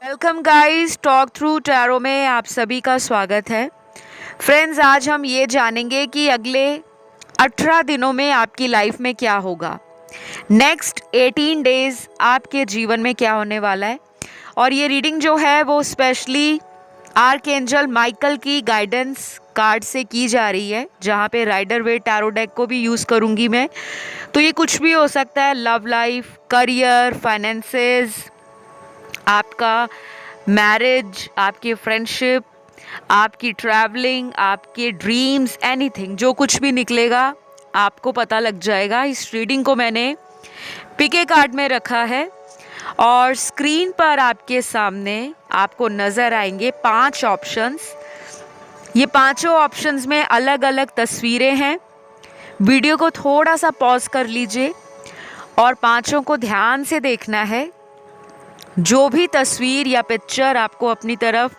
Welcome guys, talk through tarot में आप सभी का स्वागत है। फ्रेंड्स, आज हम ये जानेंगे कि अगले 18 दिनों में आपकी लाइफ में क्या होगा। नेक्स्ट 18 डेज आपके जीवन में क्या होने वाला है। और ये रीडिंग जो है वो स्पेशली आर्कएंजल माइकल की गाइडेंस कार्ड से की जा रही है, जहाँ पे राइडर वेट टैरो डेक को भी यूज़ करूँगी मैं। तो ये कुछ भी हो सकता है, लव लाइफ, करियर, फाइनेंसेस, आपका मैरिज, आपकी फ्रेंडशिप, आपकी ट्रैवलिंग, आपके ड्रीम्स, एनीथिंग, जो कुछ भी निकलेगा आपको पता लग जाएगा। इस रीडिंग को मैंने पिके कार्ड में रखा है और स्क्रीन पर आपके सामने आपको नज़र आएंगे 5 ऑप्शंस। ये पांचों ऑप्शंस में अलग अलग तस्वीरें हैं। वीडियो को थोड़ा सा पॉज कर लीजिए और पांचों को ध्यान से देखना है। जो भी तस्वीर या पिक्चर आपको अपनी तरफ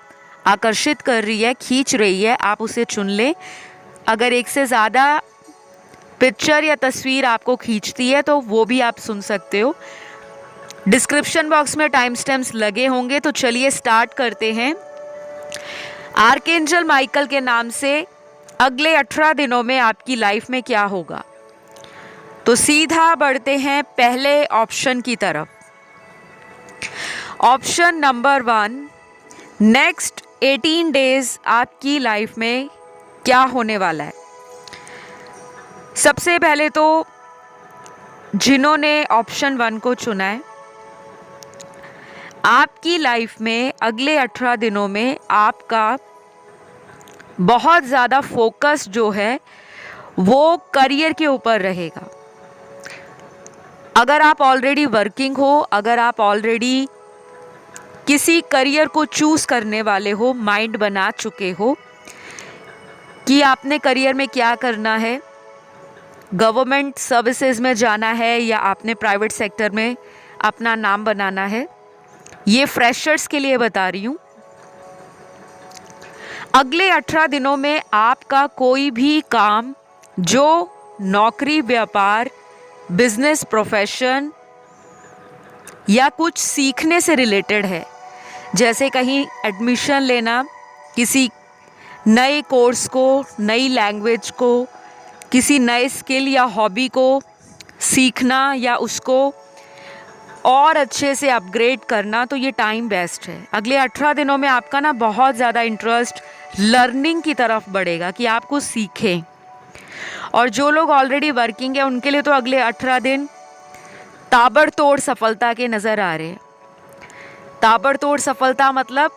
आकर्षित कर रही है, खींच रही है, आप उसे चुन लें। अगर एक से ज़्यादा पिक्चर या तस्वीर आपको खींचती है तो वो भी आप सुन सकते हो। डिस्क्रिप्शन बॉक्स में टाइम स्टैम्प्स लगे होंगे। तो चलिए स्टार्ट करते हैं। आर्कएंजल माइकल के नाम से अगले 18 दिनों में आपकी लाइफ में क्या होगा। तो सीधा बढ़ते हैं पहले ऑप्शन की तरफ। ऑप्शन नंबर 1, नेक्स्ट 18 डेज आपकी लाइफ में क्या होने वाला है। सबसे पहले तो जिन्होंने ऑप्शन 1 को चुना है, आपकी लाइफ में अगले 18 दिनों में आपका बहुत ज़्यादा फोकस जो है वो करियर के ऊपर रहेगा। अगर आप ऑलरेडी वर्किंग हो, अगर आप ऑलरेडी किसी करियर को चूज़ करने वाले हो, माइंड बना चुके हो कि आपने करियर में क्या करना है, गवर्नमेंट सर्विसेज में जाना है या आपने प्राइवेट सेक्टर में अपना नाम बनाना है, ये फ्रेशर्स के लिए बता रही हूँ। अगले 18 दिनों में आपका कोई भी काम जो नौकरी, व्यापार, बिजनेस, प्रोफेशन या कुछ सीखने से रिलेटेड है, जैसे कहीं एडमिशन लेना, किसी नए कोर्स को, नई लैंग्वेज को, किसी नए स्किल या हॉबी को सीखना या उसको और अच्छे से अपग्रेड करना, तो ये टाइम बेस्ट है। अगले 18 दिनों में आपका ना बहुत ज़्यादा इंटरेस्ट लर्निंग की तरफ बढ़ेगा कि आप कुछ सीखें। और जो लोग ऑलरेडी वर्किंग है उनके लिए तो अगले 18 दिन ताबड़तोड़ सफलता के नज़र आ रहे हैं। ताबड़तोड़ सफलता मतलब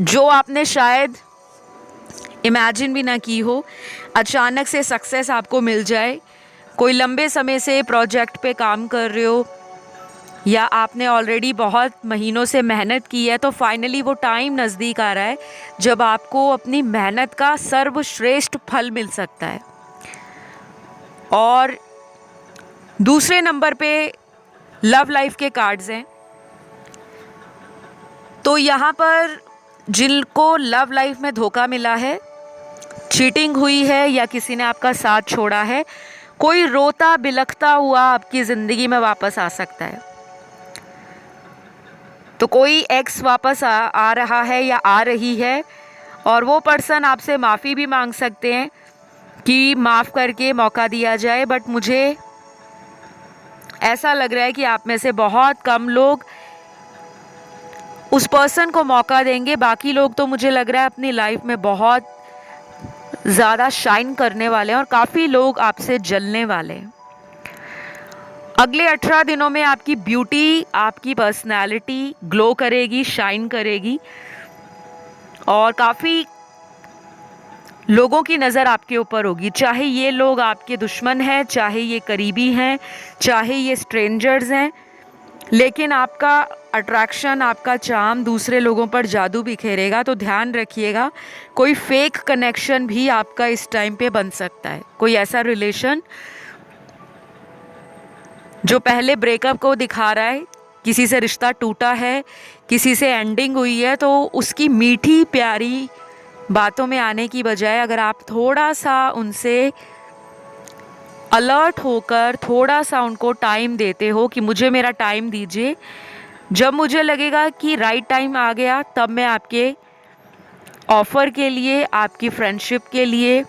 जो आपने शायद इमेजिन भी ना की हो, अचानक से सक्सेस आपको मिल जाए। कोई लंबे समय से प्रोजेक्ट पे काम कर रहे हो या आपने ऑलरेडी बहुत महीनों से मेहनत की है, तो फाइनली वो टाइम नज़दीक आ रहा है जब आपको अपनी मेहनत का सर्वश्रेष्ठ फल मिल सकता है। और दूसरे नंबर पे लव लाइफ के कार्ड्स हैं। तो यहाँ पर जिनको लव लाइफ में धोखा मिला है, चीटिंग हुई है या किसी ने आपका साथ छोड़ा है, कोई रोता बिलखता हुआ आपकी ज़िंदगी में वापस आ सकता है। तो कोई एक्स वापस आ रहा है या आ रही है और वो पर्सन आपसे माफ़ी भी मांग सकते हैं कि माफ़ करके मौका दिया जाए। बट मुझे ऐसा लग रहा है कि आप में से बहुत कम लोग उस पर्सन को मौका देंगे। बाकी लोग तो मुझे लग रहा है अपनी लाइफ में बहुत ज़्यादा शाइन करने वाले हैं और काफ़ी लोग आपसे जलने वाले हैं। अगले 18 दिनों में आपकी ब्यूटी, आपकी पर्सनैलिटी ग्लो करेगी, शाइन करेगी और काफ़ी लोगों की नज़र आपके ऊपर होगी। चाहे ये लोग आपके दुश्मन हैं, चाहे ये करीबी हैं, चाहे ये स्ट्रेंजर्स हैं, लेकिन आपका अट्रैक्शन, आपका चार्म दूसरे लोगों पर जादू बिखेरेगा। तो ध्यान रखिएगा, कोई फेक कनेक्शन भी आपका इस टाइम पे बन सकता है। कोई ऐसा रिलेशन जो पहले ब्रेकअप को दिखा रहा है, किसी से रिश्ता टूटा है, किसी से एंडिंग हुई है, तो उसकी मीठी प्यारी बातों में आने की बजाय अगर आप थोड़ा सा उनसे अलर्ट होकर थोड़ा सा उनको टाइम देते हो कि मुझे मेरा टाइम दीजिए, जब मुझे लगेगा कि राइट टाइम आ गया, तब मैं आपके ऑफ़र के लिए, आपकी फ्रेंडशिप के लिए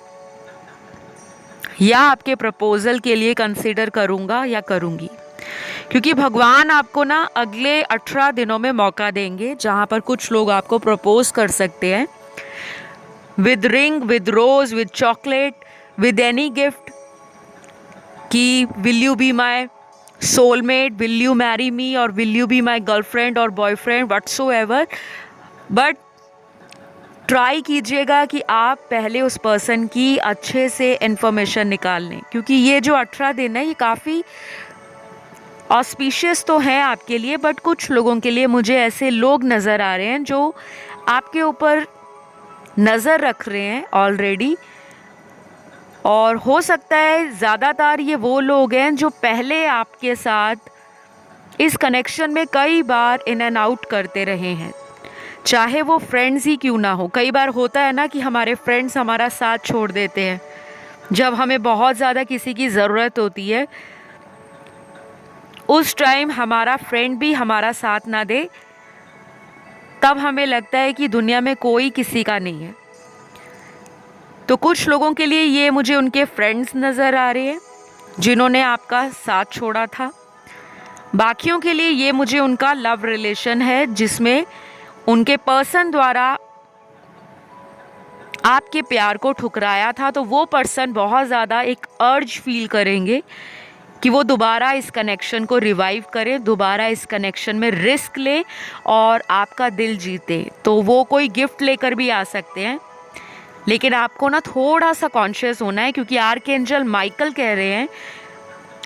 या आपके प्रपोज़ल के लिए कंसीडर करूँगा या करूँगी। क्योंकि भगवान आपको ना अगले 18 दिनों में मौका देंगे, जहाँ पर कुछ लोग आपको प्रपोज़ कर सकते हैं with ring, with rose, with chocolate, with any gift कि will you be my soulmate, will you marry me, और will you be my girlfriend और बॉयफ्रेंड, व्हाट्सोएवर। बट ट्राई कीजिएगा कि आप पहले उस पर्सन की अच्छे से इन्फॉर्मेशन निकाल लें, क्योंकि ये जो 18 दिन है ये काफ़ी ऑस्पिशियस तो है आपके लिए, बट कुछ लोगों के लिए मुझे ऐसे लोग नज़र आ रहे हैं जो आपके ऊपर नज़र रख रहे हैं ऑलरेडी। और हो सकता है ज़्यादातर ये वो लोग हैं जो पहले आपके साथ इस कनेक्शन में कई बार इन एंड आउट करते रहे हैं, चाहे वो फ्रेंड्स ही क्यों ना हो। कई बार होता है ना कि हमारे फ्रेंड्स हमारा साथ छोड़ देते हैं जब हमें बहुत ज़्यादा किसी की ज़रूरत होती है। उस टाइम हमारा फ्रेंड भी हमारा साथ ना दे, तब हमें लगता है कि दुनिया में कोई किसी का नहीं है। तो कुछ लोगों के लिए ये मुझे उनके फ्रेंड्स नज़र आ रहे हैं जिन्होंने आपका साथ छोड़ा था। बाकियों के लिए ये मुझे उनका लव रिलेशन है जिसमें उनके पर्सन द्वारा आपके प्यार को ठुकराया था। तो वो पर्सन बहुत ज़्यादा एक अर्ज फील करेंगे कि वो दोबारा इस कनेक्शन को रिवाइव करें, दोबारा इस कनेक्शन में रिस्क लें और आपका दिल जीते। तो वो कोई गिफ्ट लेकर भी आ सकते हैं, लेकिन आपको ना थोड़ा सा कॉन्शियस होना है, क्योंकि आर्कएंजल माइकल कह रहे हैं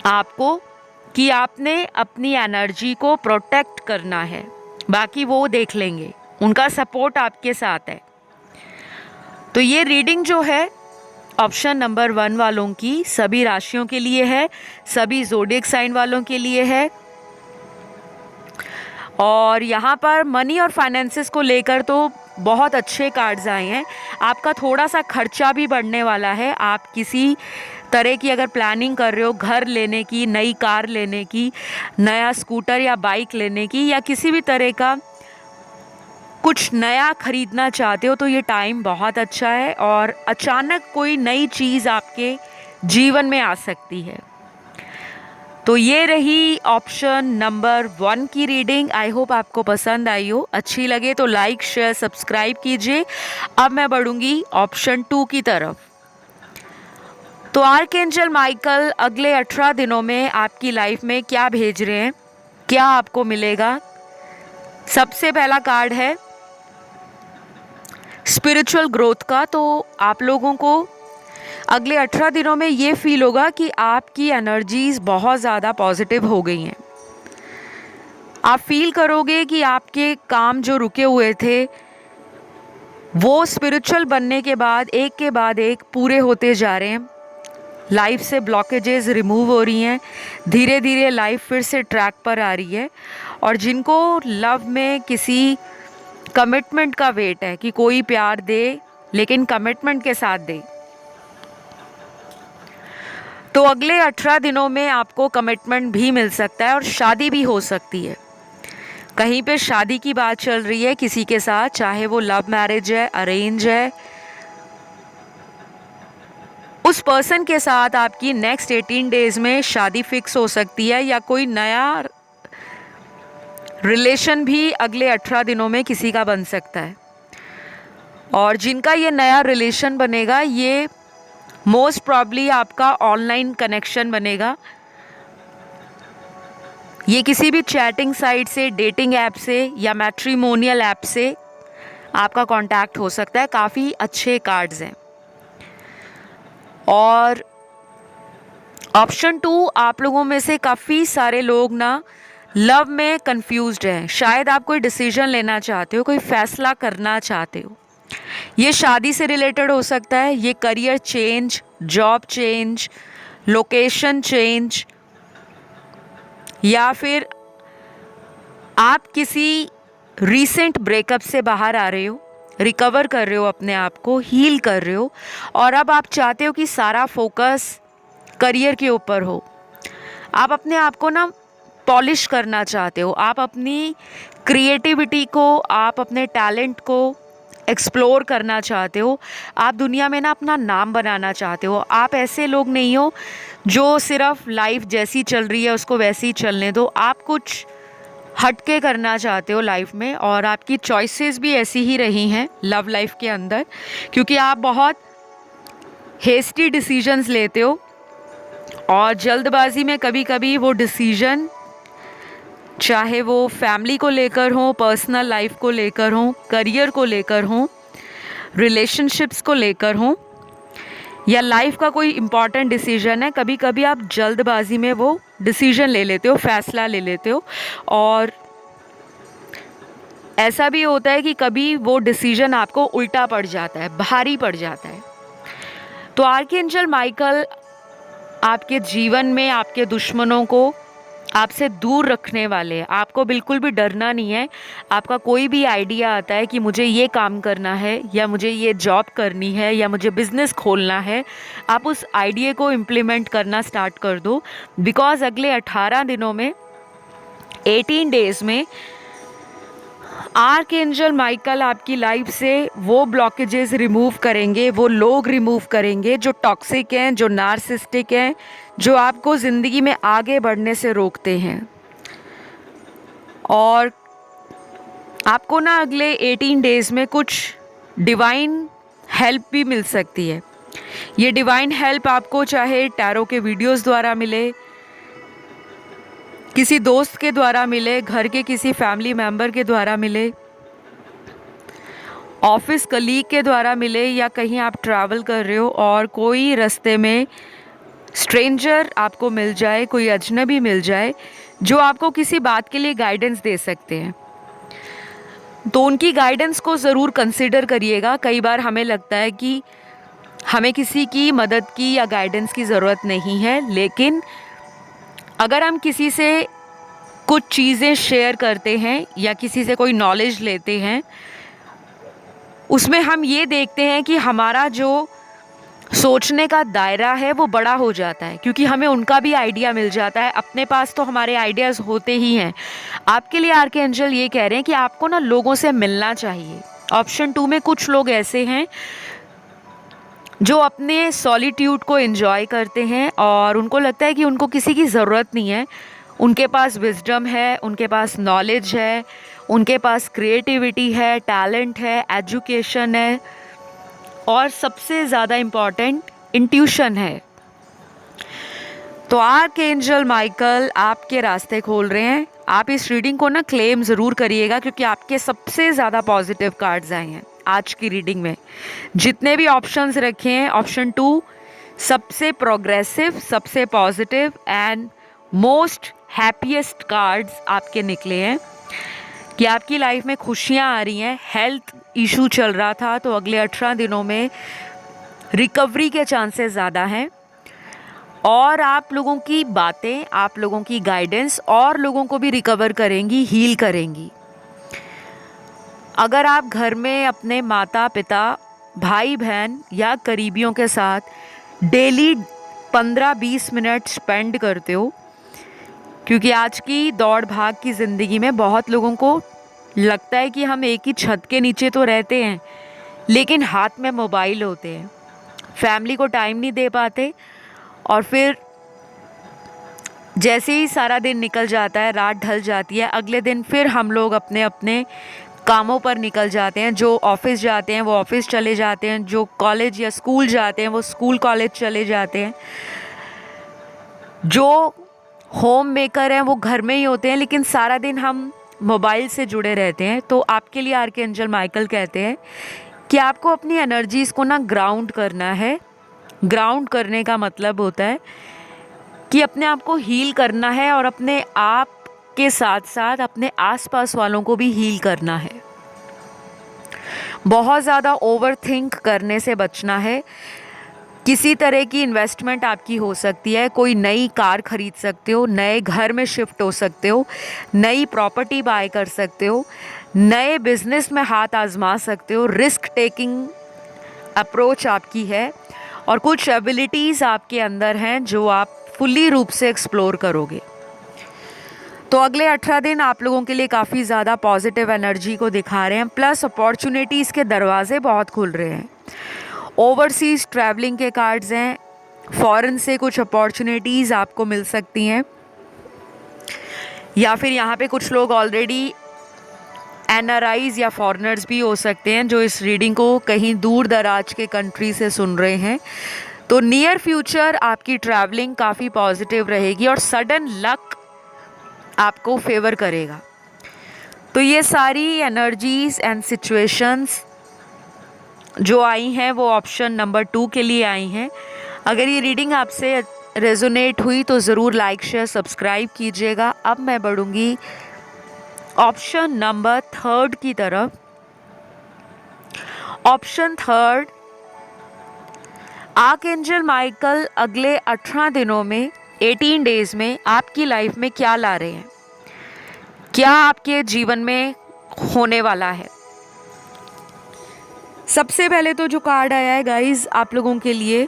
आपको कि आपने अपनी एनर्जी को प्रोटेक्ट करना है। बाकी वो देख लेंगे, उनका सपोर्ट आपके साथ है। तो ये रीडिंग जो है ऑप्शन नंबर 1 वालों की सभी राशियों के लिए है, सभी ज़ोडिएक साइन वालों के लिए है। और यहाँ पर मनी और फाइनेंसेस को लेकर तो बहुत अच्छे कार्ड्स आए हैं। आपका थोड़ा सा खर्चा भी बढ़ने वाला है। आप किसी तरह की अगर प्लानिंग कर रहे हो घर लेने की, नई कार लेने की, नया स्कूटर या बाइक लेने की, या किसी भी तरह का कुछ नया खरीदना चाहते हो, तो ये टाइम बहुत अच्छा है और अचानक कोई नई चीज़ आपके जीवन में आ सकती है। तो ये रही ऑप्शन नंबर 1 की रीडिंग। आई होप आपको पसंद आई हो। अच्छी लगे तो लाइक, शेयर, सब्सक्राइब कीजिए। अब मैं बढ़ूंगी ऑप्शन 2 की तरफ। तो आर्कएंजल माइकल अगले 18 दिनों में आपकी लाइफ में क्या भेज रहे हैं, क्या आपको मिलेगा। सबसे पहला कार्ड है स्पिरिचुअल ग्रोथ का। तो आप लोगों को अगले 18 दिनों में ये फील होगा कि आपकी एनर्जीज़ बहुत ज़्यादा पॉजिटिव हो गई हैं। आप फील करोगे कि आपके काम जो रुके हुए थे वो स्पिरिचुअल बनने के बाद एक के बाद एक पूरे होते जा रहे हैं। लाइफ से ब्लॉकेजेस रिमूव हो रही हैं, धीरे धीरे लाइफ फिर से ट्रैक पर आ रही है। और जिनको लव में किसी कमिटमेंट का वेट है कि कोई प्यार दे लेकिन कमिटमेंट के साथ दे, तो अगले 18 दिनों में आपको कमिटमेंट भी मिल सकता है और शादी भी हो सकती है। कहीं पे शादी की बात चल रही है किसी के साथ, चाहे वो लव मैरिज है, अरेंज है। उस पर्सन के साथ आपकी नेक्स्ट 18 डेज में शादी फिक्स हो सकती है, या कोई नया रिलेशन भी अगले 18 दिनों में किसी का बन सकता है। और जिनका ये नया रिलेशन बनेगा, ये मोस्ट प्रॉब्ली आपका ऑनलाइन कनेक्शन बनेगा। ये किसी भी चैटिंग साइट से, डेटिंग ऐप से या मैट्रिमोनियल ऐप से आपका कांटेक्ट हो सकता है। काफ़ी अच्छे कार्ड्स हैं। और ऑप्शन 2, आप लोगों में से काफ़ी सारे लोग ना लव में कंफ्यूज्ड हैं। शायद आप कोई डिसीजन लेना चाहते हो, कोई फैसला करना चाहते हो। ये शादी से रिलेटेड हो सकता है, ये career change, job change, location change, या फिर आप किसी रीसेंट ब्रेकअप से बाहर आ रहे हो, रिकवर कर रहे हो, अपने आप को हील कर रहे हो, और अब आप चाहते हो कि सारा फोकस करियर के ऊपर हो। आप अपने आप को ना पॉलिश करना चाहते हो, आप अपनी क्रिएटिविटी को, आप अपने टैलेंट को एक्सप्लोर करना चाहते हो, आप दुनिया में ना अपना नाम बनाना चाहते हो। आप ऐसे लोग नहीं हो जो सिर्फ लाइफ जैसी चल रही है उसको वैसे ही चलने दो। आप कुछ हटके करना चाहते हो लाइफ में, और आपकी चॉइसेस भी ऐसी ही रही हैं लव लाइफ के अंदर, क्योंकि आप बहुत हेस्टी डिसीजंस लेते हो और जल्दबाजी में कभी कभी वो डिसीजन, चाहे वो फैमिली को लेकर हो, पर्सनल लाइफ को लेकर हो, करियर को लेकर हो, रिलेशनशिप्स को लेकर हो, या लाइफ का कोई इम्पॉर्टेंट डिसीजन है, कभी कभी आप जल्दबाजी में वो डिसीजन ले लेते हो, फैसला ले लेते हो। और ऐसा भी होता है कि कभी वो डिसीजन आपको उल्टा पड़ जाता है, भारी पड़ जाता है। तो आर्कएंजल माइकल आपके जीवन में आपके दुश्मनों को आपसे दूर रखने वाले हैं। आपको बिल्कुल भी डरना नहीं है। आपका कोई भी आइडिया आता है कि मुझे ये काम करना है, या मुझे ये जॉब करनी है, या मुझे बिज़नेस खोलना है, आप उस आइडिया को इम्प्लीमेंट करना स्टार्ट कर दो। बिकॉज़ अगले 18 दिनों में, 18 डेज़ में आर्कएंजल माइकल आपकी लाइफ से वो ब्लॉकेजेस रिमूव करेंगे, वो लोग रिमूव करेंगे जो टॉक्सिक हैं, जो नार्सिस्टिक हैं, जो आपको ज़िंदगी में आगे बढ़ने से रोकते हैं। और आपको ना अगले 18 डेज़ में कुछ डिवाइन हेल्प भी मिल सकती है। ये डिवाइन हेल्प आपको चाहे टैरो के वीडियोस द्वारा मिले, किसी दोस्त के द्वारा मिले, घर के किसी फैमिली मेम्बर के द्वारा मिले, ऑफिस कलीग के द्वारा मिले, या कहीं आप ट्रैवल कर रहे हो और कोई रास्ते में स्ट्रेंजर आपको मिल जाए, कोई अजनबी मिल जाए जो आपको किसी बात के लिए गाइडेंस दे सकते हैं, तो उनकी गाइडेंस को ज़रूर कंसिडर करिएगा। कई बार हमें लगता है कि हमें किसी की मदद की या गाइडेंस की ज़रूरत नहीं है, लेकिन अगर हम किसी से कुछ चीज़ें शेयर करते हैं या किसी से कोई नॉलेज लेते हैं, उसमें हम ये देखते हैं कि हमारा जो सोचने का दायरा है वो बड़ा हो जाता है, क्योंकि हमें उनका भी आइडिया मिल जाता है। अपने पास तो हमारे आइडियाज़ होते ही हैं। आपके लिए आर्कएंजल ये कह रहे हैं कि आपको ना लोगों से मिलना चाहिए। ऑप्शन 2 में कुछ लोग ऐसे हैं जो अपने सॉलिट्यूड को एंजॉय करते हैं और उनको लगता है कि उनको किसी की ज़रूरत नहीं है। उनके पास विजडम है, उनके पास नॉलेज है, उनके पास क्रिएटिविटी है, टैलेंट है, एजुकेशन है, और सबसे ज़्यादा इम्पॉर्टेंट इंट्यूशन है। तो आर्कएंजल माइकल आपके रास्ते खोल रहे हैं। आप इस रीडिंग को ना क्लेम ज़रूर करिएगा, क्योंकि आपके सबसे ज़्यादा पॉजिटिव कार्ड्स आए हैं आज की रीडिंग में। जितने भी ऑप्शंस रखे हैं, ऑप्शन 2 सबसे प्रोग्रेसिव, सबसे positive and most happiest cards आपके निकले हैं कि आपकी लाइफ में खुशियाँ आ रही हैं। हेल्थ इशू चल रहा था, तो अगले 18 दिनों में रिकवरी के चांसेस ज़्यादा हैं, और आप लोगों की बातें, आप लोगों की गाइडेंस और लोगों को भी रिकवर करेंगी, हील करेंगी। अगर आप घर में अपने माता पिता, भाई बहन या करीबियों के साथ डेली 15-20 मिनट स्पेंड करते हो, क्योंकि आज की दौड़ भाग की ज़िंदगी में बहुत लोगों को लगता है कि हम एक ही छत के नीचे तो रहते हैं, लेकिन हाथ में मोबाइल होते हैं, फैमिली को टाइम नहीं दे पाते, और फिर जैसे ही सारा दिन निकल जाता है, रात ढल जाती है, अगले दिन फिर हम लोग अपने अपने कामों पर निकल जाते हैं। जो ऑफिस जाते हैं वो ऑफिस चले जाते हैं, जो कॉलेज या स्कूल जाते हैं वो स्कूल कॉलेज चले जाते हैं, जो होम मेकर हैं वो घर में ही होते हैं, लेकिन सारा दिन हम मोबाइल से जुड़े रहते हैं। तो आपके लिए आर्कएंजल माइकल कहते हैं कि आपको अपनी एनर्जीज़ को ना ग्राउंड करना है। ग्राउंड करने का मतलब होता है कि अपने आप को हील करना है, और अपने आप के साथ साथ अपने आसपास वालों को भी हील करना है। बहुत ज़्यादा ओवरथिंक करने से बचना है। किसी तरह की इन्वेस्टमेंट आपकी हो सकती है, कोई नई कार खरीद सकते हो, नए घर में शिफ्ट हो सकते हो, नई प्रॉपर्टी बाय कर सकते हो, नए बिजनेस में हाथ आजमा सकते हो। रिस्क टेकिंग अप्रोच आपकी है, और कुछ एबिलिटीज़ आपके अंदर हैं जो आप फुल्ली रूप से एक्सप्लोर करोगे। तो अगले 18 दिन आप लोगों के लिए काफ़ी ज़्यादा पॉजिटिव एनर्जी को दिखा रहे हैं, प्लस अपॉर्चुनिटीज़ के दरवाजे बहुत खुल रहे हैं। ओवरसीज़ ट्रैवलिंग के कार्ड्स हैं, फॉरेन से कुछ अपॉर्चुनिटीज़ आपको मिल सकती हैं, या फिर यहाँ पे कुछ लोग ऑलरेडी एनआरआईज या फॉरेनर्स भी हो सकते हैं जो इस रीडिंग को कहीं दूर दराज के कंट्री से सुन रहे हैं। तो नियर फ्यूचर आपकी ट्रैवलिंग काफ़ी पॉजिटिव रहेगी और सडन लक आपको फेवर करेगा। तो ये सारी एनर्जीज एंड सिचुएशंस जो आई हैं वो ऑप्शन नंबर 2 के लिए आई हैं। अगर ये रीडिंग आपसे रेजोनेट हुई तो ज़रूर लाइक शेयर सब्सक्राइब कीजिएगा। अब मैं बढ़ूँगी ऑप्शन नंबर 3 की तरफ। ऑप्शन 3, आर्कएंजल माइकल अगले 18 दिनों में 18 डेज में आपकी लाइफ में क्या ला रहे हैं, क्या आपके जीवन में होने वाला है। सबसे पहले तो जो कार्ड आया है गाइज आप लोगों के लिए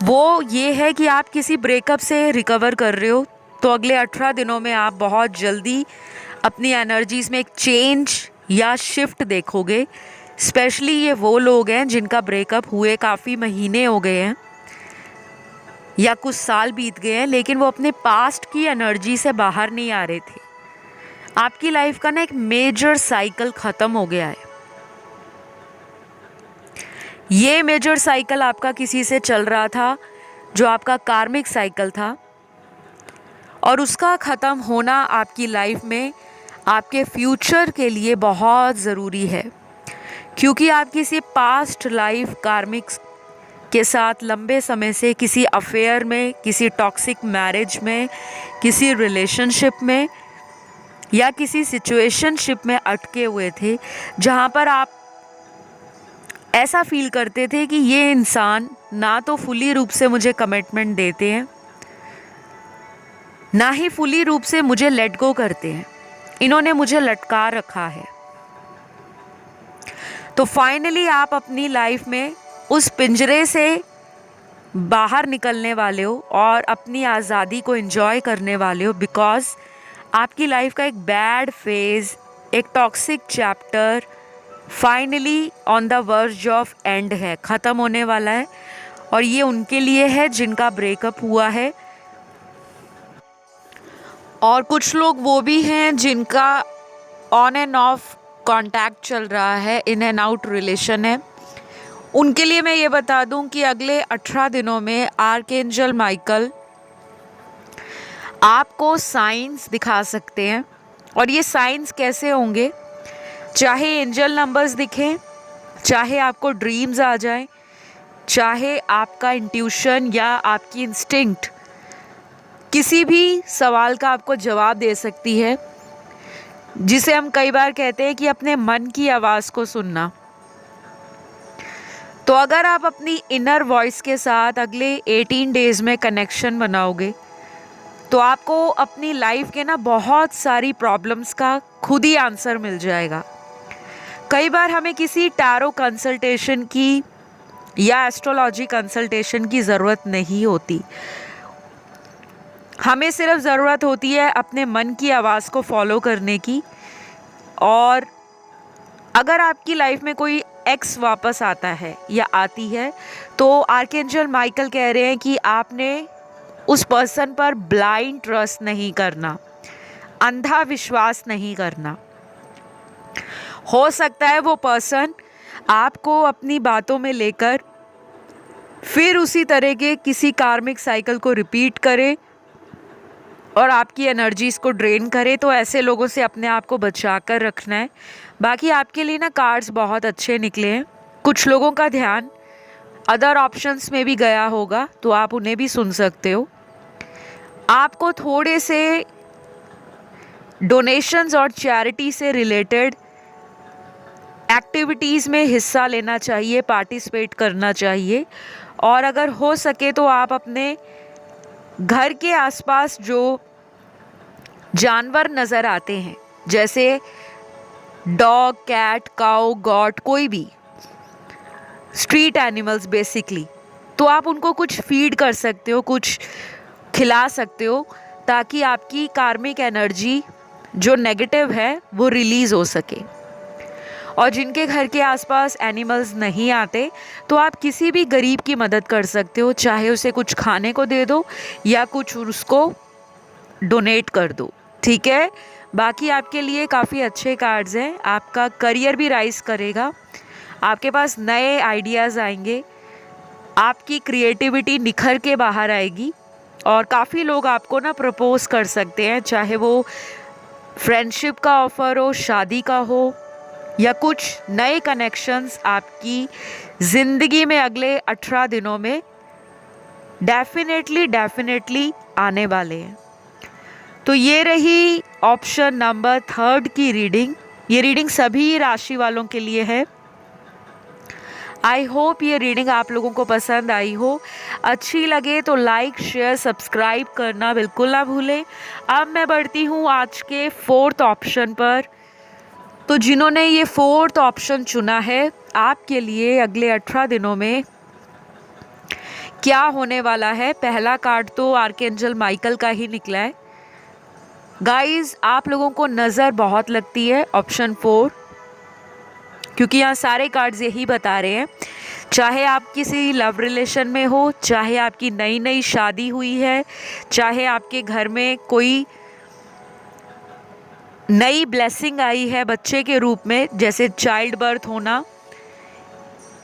वो ये है कि आप किसी ब्रेकअप से रिकवर कर रहे हो। तो अगले 18 दिनों में आप बहुत जल्दी अपनी एनर्जीज़ में एक चेंज या शिफ्ट देखोगे। स्पेशली ये वो लोग हैं जिनका ब्रेकअप हुए काफ़ी महीने हो गए हैं या कुछ साल बीत गए हैं, लेकिन वो अपने पास्ट की एनर्जी से बाहर नहीं आ रहे थे। आपकी लाइफ का ना एक मेजर साइकिल ख़त्म हो गया है। ये मेजर साइकिल आपका किसी से चल रहा था जो आपका कार्मिक साइकिल था, और उसका ख़त्म होना आपकी लाइफ में आपके फ्यूचर के लिए बहुत ज़रूरी है, क्योंकि आप किसी पास्ट लाइफ कार्मिक्स के साथ लंबे समय से किसी अफेयर में, किसी टॉक्सिक मैरिज में, किसी रिलेशनशिप में या किसी सिचुएशनशिप में अटके हुए थे, जहाँ पर आप ऐसा फील करते थे कि ये इंसान ना तो फुली रूप से मुझे कमिटमेंट देते हैं, ना ही फुली रूप से मुझे लेट गो करते हैं, इन्होंने मुझे लटका रखा है। तो फाइनली आप अपनी लाइफ में उस पिंजरे से बाहर निकलने वाले हो और अपनी आज़ादी को एंजॉय करने वाले हो, बिकॉज आपकी लाइफ का एक बैड फेज, एक toxic chapter finally on the verge of and है, ख़त्म होने वाला है। और ये उनके लिए है जिनका ब्रेकअप हुआ है, और कुछ लोग वो भी हैं जिनका ऑन एंड ऑफ कांटेक्ट चल रहा है, इन एंड आउट रिलेशन है। उनके लिए मैं ये बता दूं कि अगले 18 दिनों में आर्कएंजल माइकल आपको साइंस दिखा सकते हैं। और ये साइंस कैसे होंगे, चाहे एंजल नंबर्स दिखें, चाहे आपको ड्रीम्स आ जाएं, चाहे आपका इंट्यूशन या आपकी इंस्टिंक्ट किसी भी सवाल का आपको जवाब दे सकती है, जिसे हम कई बार कहते हैं कि अपने मन की आवाज़ को सुनना। तो अगर आप अपनी इनर वॉइस के साथ अगले 18 डेज में कनेक्शन बनाओगे तो आपको अपनी लाइफ के ना बहुत सारी प्रॉब्लम्स का खुद ही आंसर मिल जाएगा। कई बार हमें किसी टैरो कंसल्टेशन की या एस्ट्रोलॉजी कंसल्टेशन की ज़रूरत नहीं होती, हमें सिर्फ ज़रूरत होती है अपने मन की आवाज़ को फॉलो करने की। और अगर आपकी लाइफ में कोई एक्स वापस आता है या आती है तो आर्कएंजल माइकल कह रहे हैं कि आपने उस पर्सन पर ब्लाइंड ट्रस्ट नहीं करना, अंधा विश्वास नहीं करना। हो सकता है वो पर्सन आपको अपनी बातों में लेकर फिर उसी तरह के किसी कार्मिक साइकिल को रिपीट करे और आपकी एनर्जीज़ को ड्रेन करे। तो ऐसे लोगों से अपने आप को बचा कर रखना है। बाकी आपके लिए ना कार्ड्स बहुत अच्छे निकले हैं। कुछ लोगों का ध्यान अदर ऑप्शंस में भी गया होगा तो आप उन्हें भी सुन सकते हो। आपको थोड़े से डोनेशंस और चैरिटी से रिलेटेड एक्टिविटीज़ में हिस्सा लेना चाहिए, पार्टिसिपेट करना चाहिए। और अगर हो सके तो आप अपने घर के आसपास जो जानवर नज़र आते हैं, जैसे डॉग, कैट, काऊ, गॉट, कोई भी स्ट्रीट एनिमल्स बेसिकली, तो आप उनको कुछ फीड कर सकते हो, कुछ खिला सकते हो, ताकि आपकी कार्मिक एनर्जी जो नेगेटिव है वो रिलीज़ हो सके। और जिनके घर के आसपास एनिमल्स नहीं आते तो आप किसी भी गरीब की मदद कर सकते हो, चाहे उसे कुछ खाने को दे दो या कुछ उसको डोनेट कर दो, ठीक है। बाकी आपके लिए काफ़ी अच्छे कार्ड्स हैं। आपका करियर भी राइज करेगा, आपके पास नए आइडियाज़ आएंगे, आपकी क्रिएटिविटी निखर के बाहर आएगी और काफ़ी लोग आपको ना प्रपोज कर सकते हैं, चाहे वो फ्रेंडशिप का ऑफ़र हो, शादी का हो या कुछ नए कनेक्शंस आपकी ज़िंदगी में अगले 18 दिनों में डेफिनेटली आने वाले हैं। तो ये रही ऑप्शन नंबर 3 की रीडिंग। ये रीडिंग सभी राशि वालों के लिए है। आई होप ये रीडिंग आप लोगों को पसंद आई हो। अच्छी लगे तो लाइक, शेयर, सब्सक्राइब करना बिल्कुल ना भूलें। अब मैं बढ़ती हूँ आज के 4th ऑप्शन पर। तो जिन्होंने ये 4th ऑप्शन चुना है, आपके लिए अगले 18 दिनों में क्या होने वाला है। पहला कार्ड तो आर्कएंजल माइकल का ही निकला है। गाइस, आप लोगों को नज़र बहुत लगती है ऑप्शन 4, क्योंकि यहाँ सारे कार्ड्स यही बता रहे हैं। चाहे आप किसी लव रिलेशन में हो, चाहे आपकी नई नई शादी हुई है, चाहे आपके घर में कोई नई ब्लेसिंग आई है बच्चे के रूप में, जैसे चाइल्ड बर्थ होना,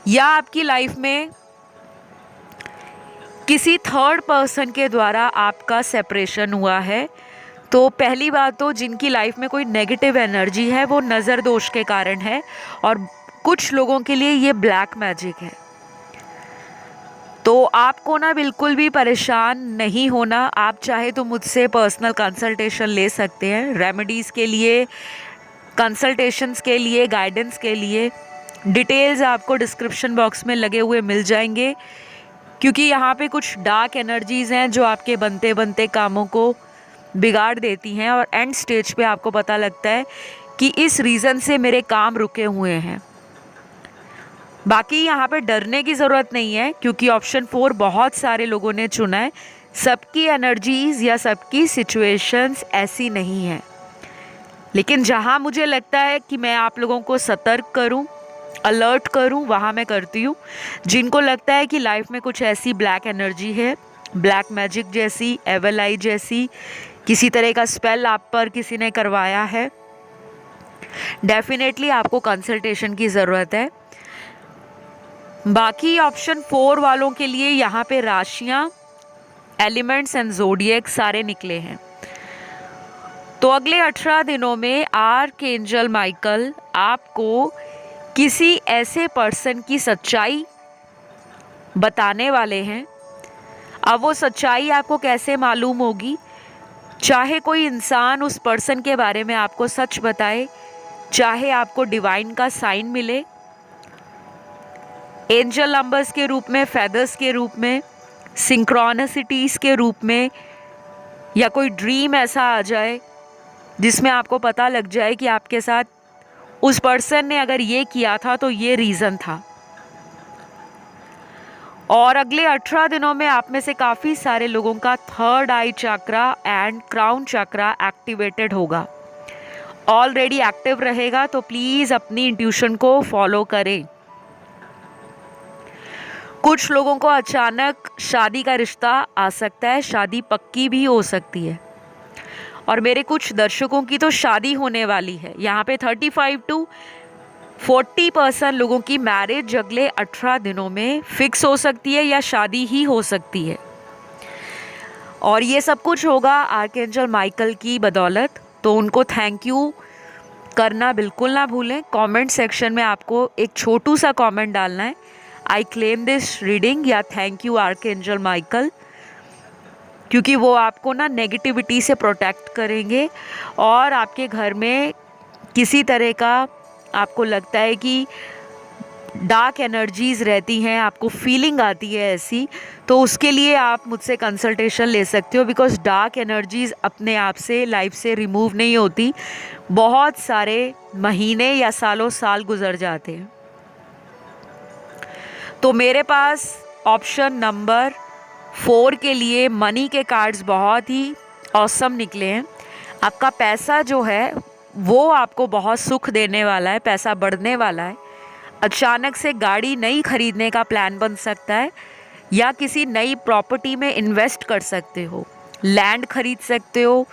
या आपकी लाइफ में किसी थर्ड पर्सन के द्वारा आपका सेपरेशन हुआ है। तो पहली बात तो जिनकी लाइफ में कोई नेगेटिव एनर्जी है वो नज़र दोष के कारण है, और कुछ लोगों के लिए ये ब्लैक मैजिक है। तो आपको ना बिल्कुल भी परेशान नहीं होना। आप चाहे तो मुझसे पर्सनल कंसल्टेशन ले सकते हैं, रेमेडीज़ के लिए, कंसल्टेशंस के लिए, गाइडेंस के लिए। डिटेल्स आपको डिस्क्रिप्शन बॉक्स में लगे हुए मिल जाएंगे, क्योंकि यहाँ पे कुछ डार्क एनर्जीज़ हैं जो आपके बनते बनते कामों को बिगाड़ देती हैं, और एंड स्टेज पे आपको पता लगता है कि इस रीज़न से मेरे काम रुके हुए हैं। बाकी यहाँ पे डरने की ज़रूरत नहीं है, क्योंकि ऑप्शन 4 बहुत सारे लोगों ने चुना है। सबकी एनर्जीज़ या सबकी सिचुएशंस ऐसी नहीं है, लेकिन जहाँ मुझे लगता है कि मैं आप लोगों को सतर्क करूँ, अलर्ट करूँ, वहाँ मैं करती हूँ। जिनको लगता है कि लाइफ में कुछ ऐसी ब्लैक एनर्जी है, ब्लैक मैजिक जैसी, एवल आई जैसी, किसी तरह का स्पेल आप पर किसी ने करवाया है, डेफिनेटली आपको कंसल्टेशन की ज़रूरत है। बाकी ऑप्शन 4 वालों के लिए यहाँ पे राशियाँ, एलिमेंट्स एंड ज़ोडिएक सारे निकले हैं। तो अगले 18 दिनों में आर्कएंजल माइकल आपको किसी ऐसे पर्सन की सच्चाई बताने वाले हैं। अब वो सच्चाई आपको कैसे मालूम होगी? चाहे कोई इंसान उस पर्सन के बारे में आपको सच बताए, चाहे आपको डिवाइन का साइन मिले, एंजल नंबर्स के रूप में, फेदर्स के रूप में, सिंक्रोनिसिटीज़ के रूप में, या कोई ड्रीम ऐसा आ जाए जिसमें आपको पता लग जाए कि आपके साथ उस पर्सन ने अगर ये किया था तो ये रीज़न था। और अगले 18 दिनों में आप में से काफ़ी सारे लोगों का 3rd I chakra and crown chakra activated होगा, ऑलरेडी एक्टिव रहेगा। तो प्लीज़ अपनी इंट्यूशन को फॉलो करें। कुछ लोगों को अचानक शादी का रिश्ता आ सकता है, शादी पक्की भी हो सकती है, और मेरे कुछ दर्शकों की तो शादी होने वाली है। यहाँ पे 35 to 40% लोगों की मैरिज अगले 18 दिनों में फिक्स हो सकती है, या शादी ही हो सकती है। और ये सब कुछ होगा आर्कएंजल माइकल की बदौलत। तो उनको थैंक यू करना बिल्कुल ना भूलें। कमेंट सेक्शन में आपको एक छोटू सा कमेंट डालना है, आई क्लेम दिस रीडिंग, या थैंक यू आर्कएंजल माइकल, क्योंकि वो आपको ना नेगेटिविटी से प्रोटेक्ट करेंगे। और आपके घर में किसी तरह का आपको लगता है कि डार्क एनर्जीज़ रहती हैं, आपको फीलिंग आती है ऐसी, तो उसके लिए आप मुझसे कंसल्टेशन ले सकते हो। बिकॉज डार्क एनर्जीज़ अपने आप से लाइफ से रिमूव नहीं होती, बहुत सारे महीने या सालों साल गुजर जाते हैं। तो मेरे पास ऑप्शन नंबर 4 के लिए मनी के कार्ड्स बहुत ही ऑसम निकले हैं। आपका पैसा जो है वो आपको बहुत सुख देने वाला है, पैसा बढ़ने वाला है। अचानक से गाड़ी नई खरीदने का प्लान बन सकता है, या किसी नई प्रॉपर्टी में इन्वेस्ट कर सकते हो, लैंड खरीद सकते हो,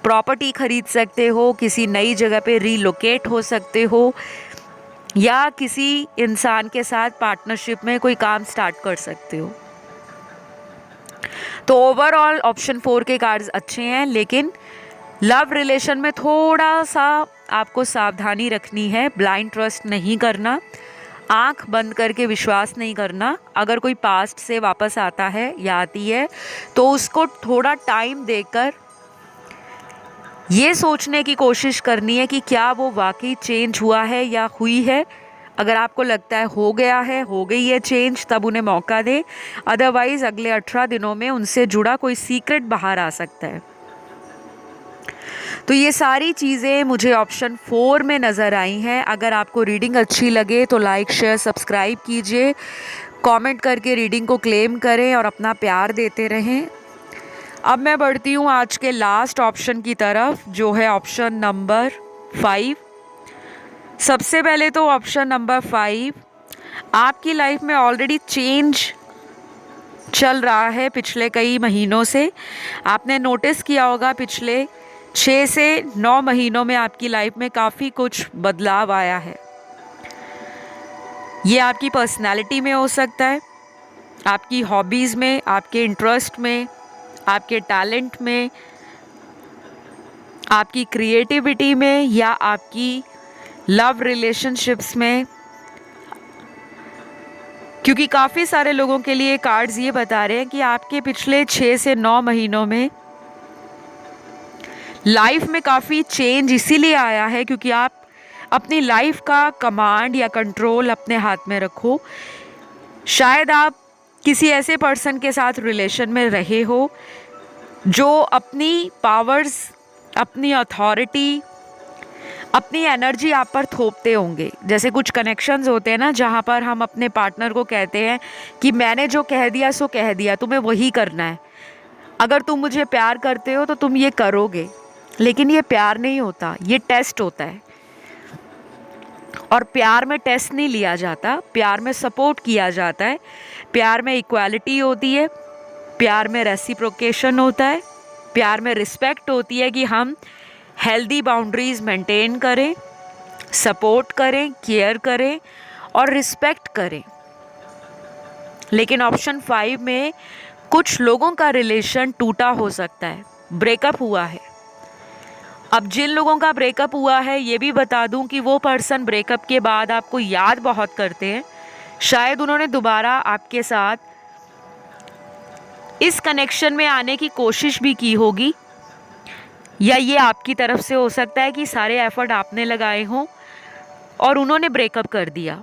प्रॉपर्टी खरीद सकते हो, किसी नई जगह पे रीलोकेट हो सकते हो, या किसी इंसान के साथ पार्टनरशिप में कोई काम स्टार्ट कर सकते हो। तो ओवरऑल ऑप्शन 4 के कार्ड्स अच्छे हैं, लेकिन लव रिलेशन में थोड़ा सा आपको सावधानी रखनी है। ब्लाइंड ट्रस्ट नहीं करना, आंख बंद करके विश्वास नहीं करना। अगर कोई पास्ट से वापस आता है या आती है तो उसको थोड़ा टाइम देकर ये सोचने की कोशिश करनी है कि क्या वो वाकई चेंज हुआ है या हुई है। अगर आपको लगता है हो गया है, हो गई है चेंज, तब उन्हें मौका दें। अदरवाइज़ अगले 18 दिनों में उनसे जुड़ा कोई सीक्रेट बाहर आ सकता है। तो ये सारी चीज़ें मुझे ऑप्शन 4 में नज़र आई हैं। अगर आपको रीडिंग अच्छी लगे तो लाइक शेयर सब्सक्राइब कीजिए, कमेंट करके रीडिंग को क्लेम करें और अपना प्यार देते रहें। अब मैं बढ़ती हूँ आज के लास्ट ऑप्शन की तरफ, जो है ऑप्शन नंबर 5। सबसे पहले तो ऑप्शन नंबर 5, आपकी लाइफ में ऑलरेडी चेंज चल रहा है पिछले कई महीनों से। आपने नोटिस किया होगा पिछले 6 से 9 महीनों में आपकी लाइफ में काफ़ी कुछ बदलाव आया है। ये आपकी पर्सनैलिटी में हो सकता है, आपकी हॉबीज़ में, आपके इंटरेस्ट में, आपके टैलेंट में, आपकी क्रिएटिविटी में, या आपकी लव रिलेशनशिप्स में। क्योंकि काफ़ी सारे लोगों के लिए कार्ड्स ये बता रहे हैं कि आपके पिछले 6 से 9 महीनों में लाइफ में काफ़ी चेंज इसीलिए आया है क्योंकि आप अपनी लाइफ का कमांड या कंट्रोल अपने हाथ में रखो। शायद आप किसी ऐसे पर्सन के साथ रिलेशन में रहे हो जो अपनी पावर्स, अपनी अथॉरिटी, अपनी एनर्जी आप पर थोपते होंगे। जैसे कुछ कनेक्शंस होते हैं ना, जहाँ पर हम अपने पार्टनर को कहते हैं कि मैंने जो कह दिया सो कह दिया, तुम्हें वही करना है। अगर तुम मुझे प्यार करते हो तो तुम ये करोगे। लेकिन ये प्यार नहीं होता, ये टेस्ट होता है। और प्यार में टेस्ट नहीं लिया जाता, प्यार में सपोर्ट किया जाता है, प्यार में इक्वालिटी होती है, प्यार में रेसिप्रोकेशन होता है, प्यार में रिस्पेक्ट होती है कि हम हेल्दी बाउंड्रीज मेंटेन करें, सपोर्ट करें, केयर करें और रिस्पेक्ट करें। लेकिन ऑप्शन 5 में कुछ लोगों का रिलेशन टूटा हो सकता है, ब्रेकअप हुआ है। अब जिन लोगों का ब्रेकअप हुआ है, ये भी बता दूं कि वो पर्सन ब्रेकअप के बाद आपको याद बहुत करते हैं। शायद उन्होंने दोबारा आपके साथ इस कनेक्शन में आने की कोशिश भी की होगी, या ये आपकी तरफ से हो सकता है कि सारे एफर्ट आपने लगाए हों और उन्होंने ब्रेकअप कर दिया।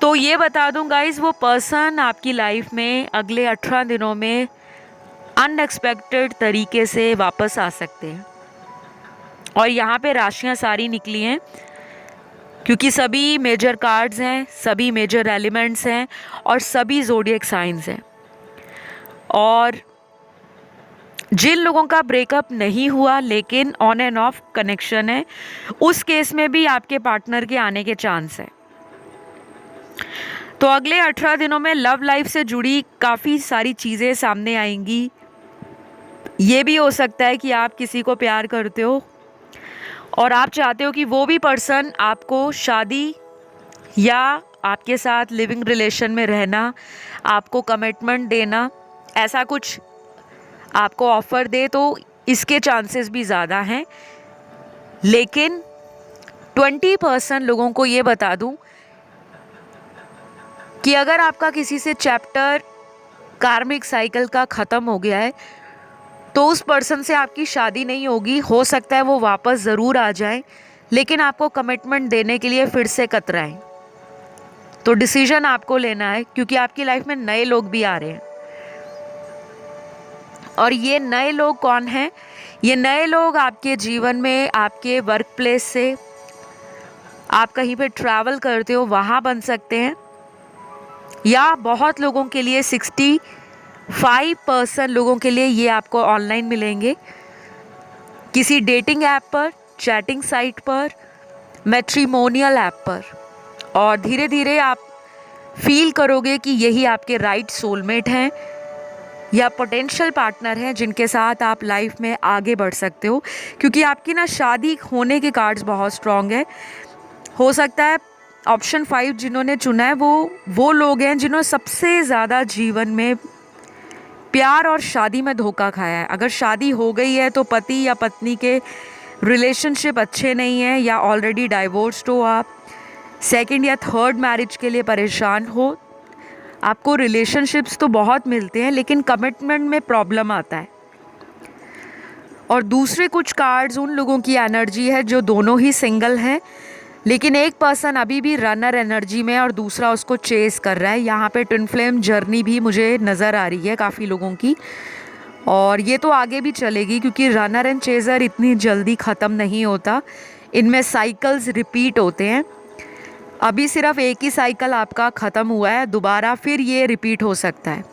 तो ये बता दूं गाइस, वो पर्सन आपकी लाइफ में अगले 18 दिनों में अनएक्सपेक्टेड तरीके से वापस आ सकते हैं। और यहाँ पे राशियाँ सारी निकली हैं क्योंकि सभी मेजर कार्ड्स हैं, सभी मेजर एलिमेंट्स हैं और सभी ज़ोडिएक साइंस हैं। और जिन लोगों का ब्रेकअप नहीं हुआ लेकिन ऑन एंड ऑफ कनेक्शन है, उस केस में भी आपके पार्टनर के आने के चांस है। तो अगले 18 दिनों में लव लाइफ से जुड़ी काफ़ी सारी चीज़ें सामने आएंगी। ये भी हो सकता है कि आप किसी को प्यार करते हो और आप चाहते हो कि वो भी पर्सन आपको शादी या आपके साथ लिविंग रिलेशन में रहना, आपको कमिटमेंट देना, ऐसा कुछ आपको ऑफ़र दे, तो इसके चांसेस भी ज़्यादा हैं। लेकिन 20% लोगों को ये बता दूं कि अगर आपका किसी से चैप्टर कार्मिक साइकिल का ख़त्म हो गया है तो उस पर्सन से आपकी शादी नहीं होगी। हो सकता है वो वापस ज़रूर आ जाए, लेकिन आपको कमिटमेंट देने के लिए फिर से कतराएं। तो डिसीजन आपको लेना है क्योंकि आपकी लाइफ में नए लोग भी आ रहे हैं। और ये नए लोग कौन हैं? ये नए लोग आपके जीवन में, आपके वर्क प्लेस से, आप कहीं पे ट्रैवल करते हो वहाँ बन सकते हैं, या बहुत लोगों के लिए 60 5% लोगों के लिए ये आपको ऑनलाइन मिलेंगे, किसी डेटिंग ऐप पर, चैटिंग साइट पर, मैट्रिमोनियल ऐप पर। और धीरे धीरे आप फील करोगे कि यही आपके राइट सोलमेट हैं या पोटेंशियल पार्टनर हैं जिनके साथ आप लाइफ में आगे बढ़ सकते हो, क्योंकि आपकी ना शादी होने के कार्ड्स बहुत स्ट्रॉन्ग है। हो सकता है ऑप्शन 5 जिन्होंने चुना है वो लोग हैं जिन्होंने सबसे ज़्यादा जीवन में प्यार और शादी में धोखा खाया है। अगर शादी हो गई है तो पति या पत्नी के रिलेशनशिप अच्छे नहीं हैं, या ऑलरेडी डाइवोर्स्ड हो, आप सेकंड या थर्ड मैरिज के लिए परेशान हो। आपको रिलेशनशिप्स तो बहुत मिलते हैं लेकिन कमिटमेंट में प्रॉब्लम आता है। और दूसरे कुछ कार्ड्स उन लोगों की एनर्जी है जो दोनों ही सिंगल हैं, लेकिन एक पर्सन अभी भी रनर एनर्जी में और दूसरा उसको चेस कर रहा है। यहाँ पे ट्विन फ्लेम जर्नी भी मुझे नज़र आ रही है काफ़ी लोगों की, और ये तो आगे भी चलेगी क्योंकि रनर एंड चेज़र इतनी जल्दी ख़त्म नहीं होता, इनमें साइकिल्स रिपीट होते हैं। अभी सिर्फ एक ही साइकिल आपका ख़त्म हुआ है, दोबारा फिर ये रिपीट हो सकता है।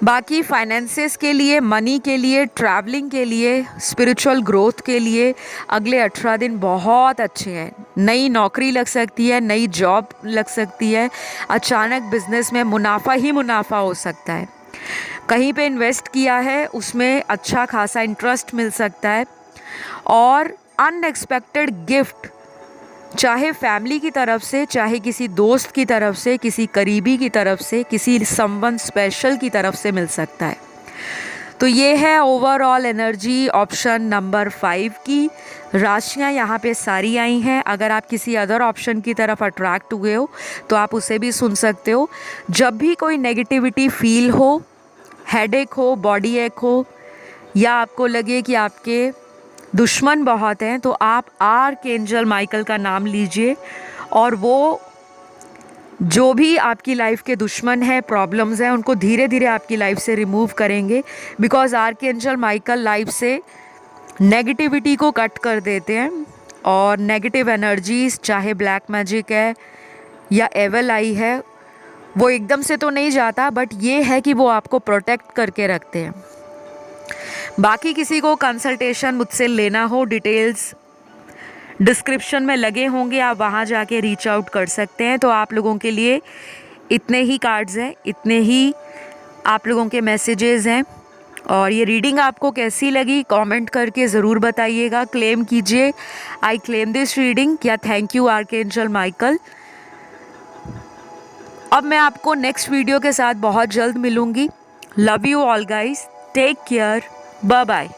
बाकी फाइनेंसेस के लिए, मनी के लिए, ट्रैवलिंग के लिए, स्पिरिचुअल ग्रोथ के लिए अगले 18 दिन बहुत अच्छे हैं। नई नौकरी लग सकती है, नई जॉब लग सकती है, अचानक बिजनेस में मुनाफा ही मुनाफा हो सकता है, कहीं पे इन्वेस्ट किया है उसमें अच्छा खासा इंटरेस्ट मिल सकता है, और अनएक्सपेक्टेड गिफ्ट चाहे फैमिली की तरफ से, चाहे किसी दोस्त की तरफ से, किसी करीबी की तरफ से, किसी समवन स्पेशल की तरफ से मिल सकता है। तो ये है ओवरऑल एनर्जी ऑप्शन नंबर 5 की। राशियाँ यहाँ पे सारी आई हैं। अगर आप किसी अदर ऑप्शन की तरफ अट्रैक्ट हुए हो तो आप उसे भी सुन सकते हो। जब भी कोई नेगेटिविटी फील हो, हेडेक हो, बॉडी एक हो, या आपको लगे कि आपके दुश्मन बहुत हैं, तो आप आर्कएंजल माइकल का नाम लीजिए, और वो जो भी आपकी लाइफ के दुश्मन हैं, प्रॉब्लम्स हैं, उनको धीरे धीरे आपकी लाइफ से रिमूव करेंगे। बिकॉज आर्कएंजल माइकल लाइफ से नेगेटिविटी को कट कर देते हैं, और नेगेटिव एनर्जीज, चाहे ब्लैक मैजिक है या एवल आई है, वो एकदम से तो नहीं जाता, बट ये है कि वो आपको प्रोटेक्ट करके रखते हैं। बाकी किसी को कंसल्टेशन मुझसे लेना हो, डिटेल्स डिस्क्रिप्शन में लगे होंगे, आप वहाँ जाके रीच आउट कर सकते हैं। तो आप लोगों के लिए इतने ही कार्ड्स हैं, इतने ही आप लोगों के मैसेजेस हैं। और ये रीडिंग आपको कैसी लगी कमेंट करके ज़रूर बताइएगा। क्लेम कीजिए आई क्लेम दिस रीडिंग, या थैंक यू आर्कएंजल माइकल। अब मैं आपको नेक्स्ट वीडियो के साथ बहुत जल्द मिलूँगी। Love you all guys, take care, bye bye.